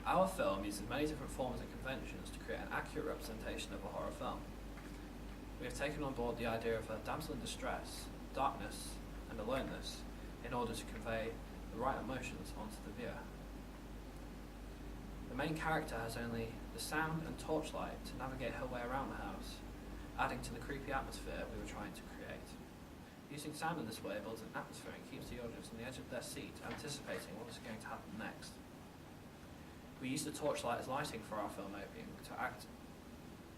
Our film uses many different forms and conventions to create an accurate representation of a horror film. We have taken on board the idea of a damsel in distress, darkness, and aloneness in order to convey the right emotions onto the viewer. The main character has only the sound and torchlight to navigate her way around the house, adding to the creepy atmosphere we were trying to create. Using sound in this way builds an atmosphere and keeps the audience on the edge of their seat, anticipating what is going to happen next. We used the torchlight as lighting for our film opening to act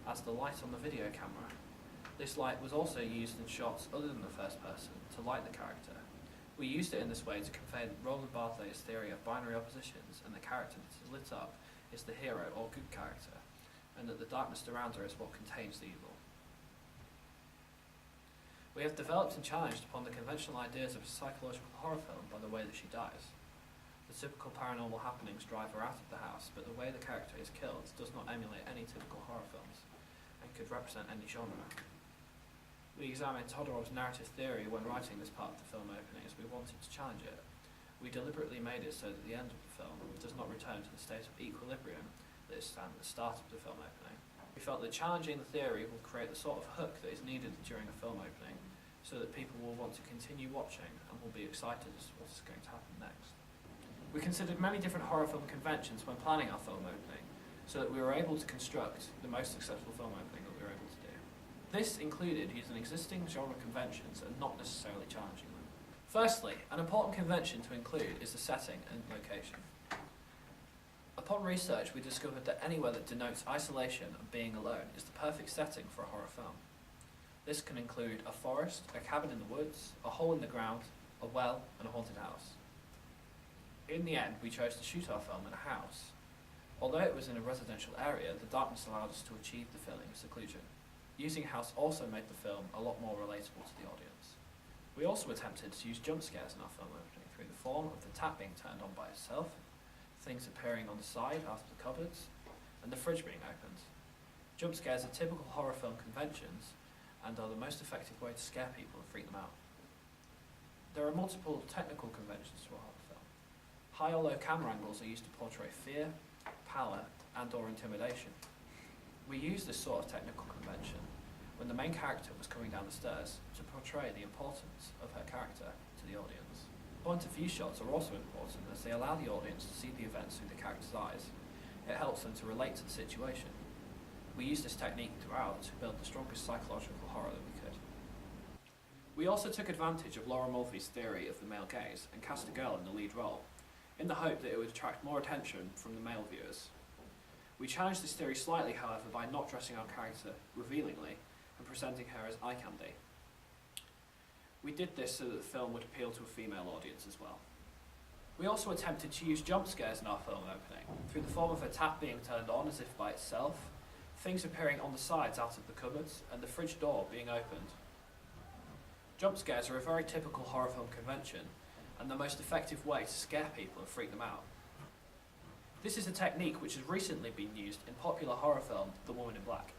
as the light on the video camera. This light was also used in shots other than the first person to light the character. We used it in this way to convey Roland Barthet's theory of binary oppositions, and the character that is lit up is the hero or good character, and that the darkness around her is what contains the evil. We have developed and challenged upon the conventional ideas of a psychological horror film by the way that she dies. The typical paranormal happenings drive her out of the house, but the way the character is killed does not emulate any typical horror films, and could represent any genre. We examined Todorov's narrative theory when writing this part of the film opening, as we wanted to challenge it. We deliberately made it so that the end of the film does not return to the state of equilibrium that is found at the start of the film opening. We felt that challenging the theory will create the sort of hook that is needed during a film opening, so that people will want to continue watching and will be excited as to what is going to happen next. We considered many different horror film conventions when planning our film opening, so that we were able to construct the most successful film opening that we were able to do. This included using existing genre conventions and not necessarily challenging them. Firstly, an important convention to include is the setting and location. Upon research, we discovered that anywhere that denotes isolation and being alone is the perfect setting for a horror film. This can include a forest, a cabin in the woods, a hole in the ground, a well, and a haunted house. In the end, we chose to shoot our film in a house. Although it was in a residential area, the darkness allowed us to achieve the feeling of seclusion. Using a house also made the film a lot more relatable to the audience. We also attempted to use jump scares in our film opening through the form of the tap being turned on by itself, things appearing on the side after the cupboards, and the fridge being opened. Jump scares are typical horror film conventions and are the most effective way to scare people and freak them out. There are multiple technical conventions to a horror film. High or low camera angles are used to portray fear, power, and or intimidation. We used this sort of technical convention when the main character was coming down the stairs to portray the importance of her character to the audience. Point of view shots are also important as they allow the audience to see the events through the character's eyes. It helps them to relate to the situation. We used this technique throughout to build the strongest psychological horror that we could. We also took advantage of Laura Mulvey's theory of the male gaze and cast a girl in the lead role, in the hope that it would attract more attention from the male viewers. We challenged this theory slightly, however, by not dressing our character revealingly and presenting her as eye candy. We did this so that the film would appeal to a female audience as well. We also attempted to use jump scares in our film opening, through the form of a tap being turned on as if by itself, things appearing on the sides out of the cupboards, and the fridge door being opened. Jump scares are a very typical horror film convention, and the most effective way to scare people and freak them out. This is a technique which has recently been used in popular horror film The Woman in Black.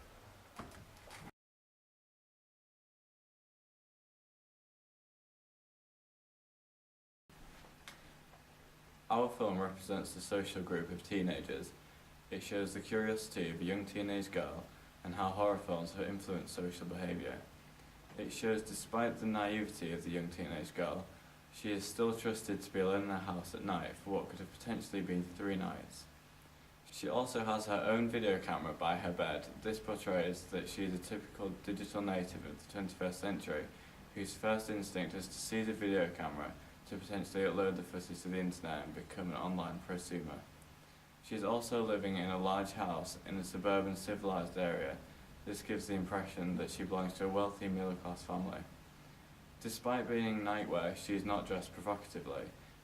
Our film represents the social group of teenagers. It shows the curiosity of a young teenage girl and how horror films have influenced social behaviour. It shows despite the naivety of the young teenage girl, she is still trusted to be alone in her house at night for what could have potentially been 3 nights. She also has her own video camera by her bed. This portrays that she is a typical digital native of the 21st century, whose first instinct is to seize a video camera to potentially upload the footage to the internet and become an online prosumer. She is also living in a large house in a suburban civilized area. This gives the impression that she belongs to a wealthy middle-class family. Despite being nightwear, she is not dressed provocatively.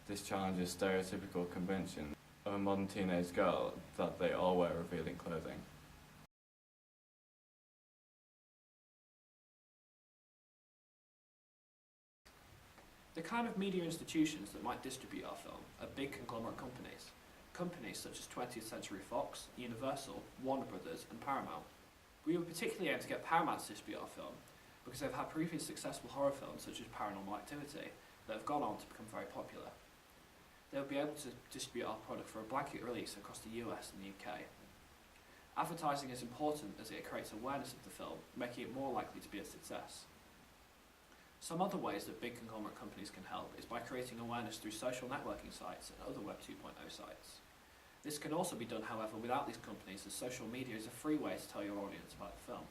This challenges stereotypical convention of a modern teenage girl that they all wear revealing clothing. The kind of media institutions that might distribute our film are big conglomerate companies. Companies such as 20th Century Fox, Universal, Warner Brothers, and Paramount. We were particularly aimed to get Paramount to distribute our film because they've had previous successful horror films such as Paranormal Activity that have gone on to become very popular. they would be able to distribute our product for a blanket release across the US and the UK. Advertising is important as it creates awareness of the film, making it more likely to be a success. Some other ways that big conglomerate companies can help is by creating awareness through social networking sites and other Web 2.0 sites. This can also be done, however, without these companies, as social media is a free way to tell your audience about the film.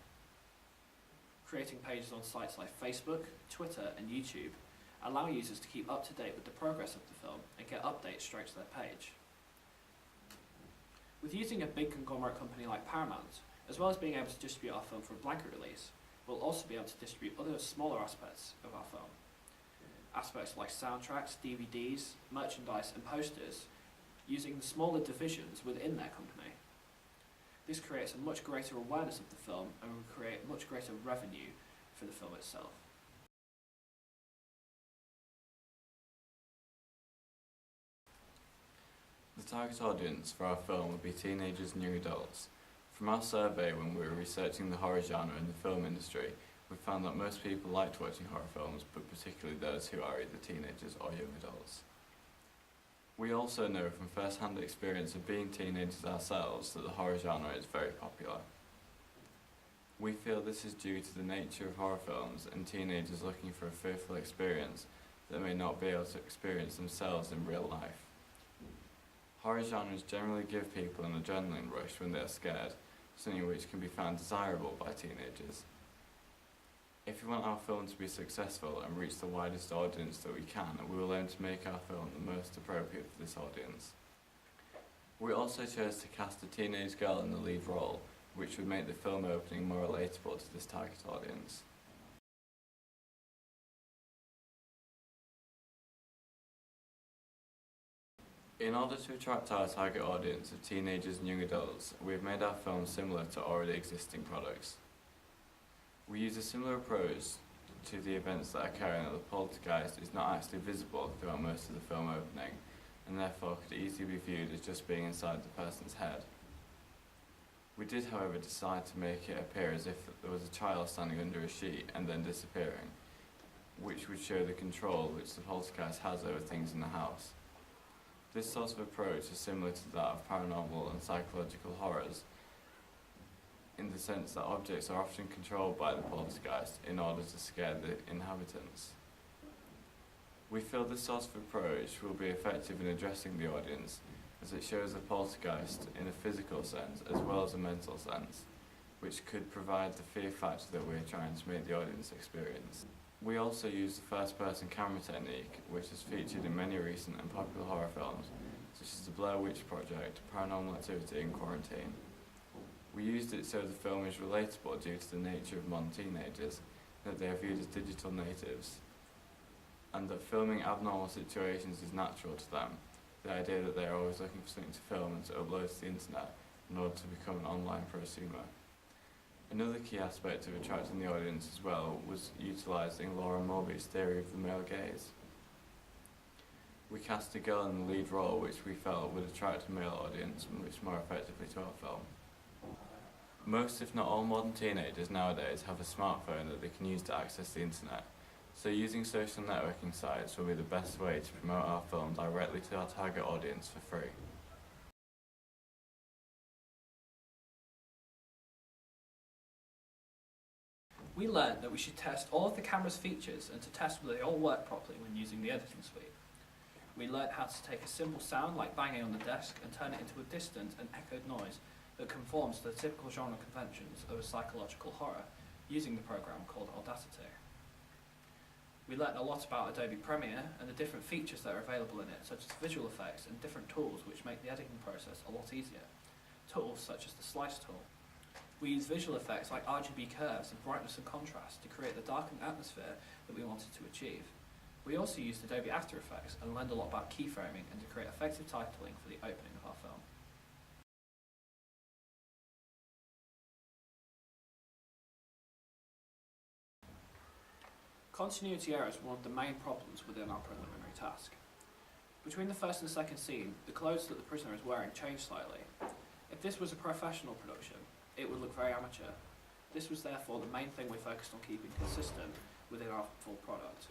Creating pages on sites like Facebook, Twitter and YouTube allow users to keep up to date with the progress of the film and get updates straight to their page. With using a big conglomerate company like Paramount, as well as being able to distribute our film for a blanket release, we'll also be able to distribute other smaller aspects of our film. Aspects like soundtracks, DVDs, merchandise and posters, using the smaller divisions within their company. This creates a much greater awareness of the film and will create much greater revenue for the film itself. The target audience for our film would be teenagers and young adults. From our survey when we were researching the horror genre in the film industry, we found that most people liked watching horror films, but particularly those who are either teenagers or young adults. We also know from first-hand experience of being teenagers ourselves that the horror genre is very popular. We feel this is due to the nature of horror films and teenagers looking for a fearful experience that may not be able to experience themselves in real life. Horror genres generally give people an adrenaline rush when they are scared, something which can be found desirable by teenagers. If we want our film to be successful and reach the widest audience that we can, we will aim to make our film the most appropriate for this audience. We also chose to cast a teenage girl in the lead role, which would make the film opening more relatable to this target audience. In order to attract our target audience of teenagers and young adults, we have made our film similar to already existing products. We use a similar approach to the events that occur in that the poltergeist is not actually visible throughout most of the film opening, and therefore could easily be viewed as just being inside the person's head. We did, however, decide to make it appear as if there was a child standing under a sheet and then disappearing, which would show the control which the poltergeist has over things in the house. This sort of approach is similar to that of paranormal and psychological horrors, in the sense that objects are often controlled by the poltergeist in order to scare the inhabitants. We feel this sort of approach will be effective in addressing the audience, as it shows the poltergeist in a physical sense as well as a mental sense, which could provide the fear factor that we're trying to make the audience experience. We also use the first-person camera technique, which is featured in many recent and popular horror films, such as The Blair Witch Project, Paranormal Activity and Quarantine. We used it so the film is relatable due to the nature of modern teenagers, that they are viewed as digital natives, and that filming abnormal situations is natural to them, the idea that they are always looking for something to film and to upload to the internet in order to become an online prosumer. Another key aspect of attracting the audience as well was utilising Laura Mulvey's theory of the male gaze. We cast a girl in the lead role which we felt would attract a male audience much more effectively to our film. Most, if not all, modern teenagers nowadays have a smartphone that they can use to access the internet, so using social networking sites will be the best way to promote our film directly to our target audience for free. We learned that we should test all of the camera's features and to test whether they all work properly when using the editing suite. We learned how to take a simple sound like banging on the desk and turn it into a distant and echoed noise that conforms to the typical genre conventions of a psychological horror using the program called Audacity. We learned a lot about Adobe Premiere and the different features that are available in it, such as visual effects and different tools which make the editing process a lot easier. Tools such as the slice tool. We use visual effects like RGB curves and brightness and contrast to create the darkened atmosphere that we wanted to achieve. We also used Adobe After Effects and learned a lot about keyframing and to create effective titling for the opening of our film. Continuity errors were one of the main problems within our preliminary task. Between the first and second scene, the clothes that the prisoner is wearing changed slightly. If this was a professional production, it would look very amateur. This was therefore the main thing we focused on keeping consistent within our full product.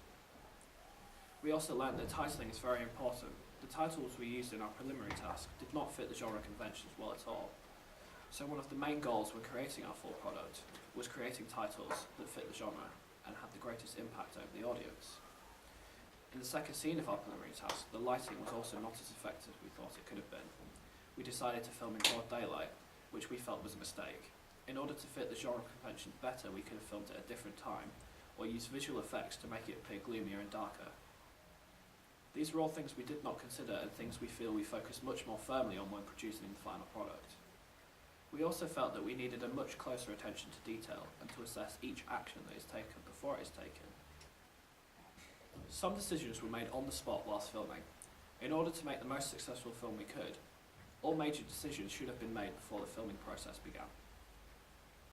We also learned that titling is very important. the titles we used in our preliminary task did not fit the genre conventions well at all. So one of the main goals when creating our full product was creating titles that fit the genre and had the greatest impact over the audience. In the second scene of our preliminary task, the lighting was also not as effective as we thought it could have been. We decided to film in broad daylight, which we felt was a mistake. In order to fit the genre conventions better, we could have filmed at a different time, or used visual effects to make it appear gloomier and darker. These were all things we did not consider and things we feel we focus much more firmly on when producing the final product. We also felt that we needed a much closer attention to detail and to assess each action that is taken before it is taken. Some decisions were made on the spot whilst filming. In order to make the most successful film we could, all major decisions should have been made before the filming process began.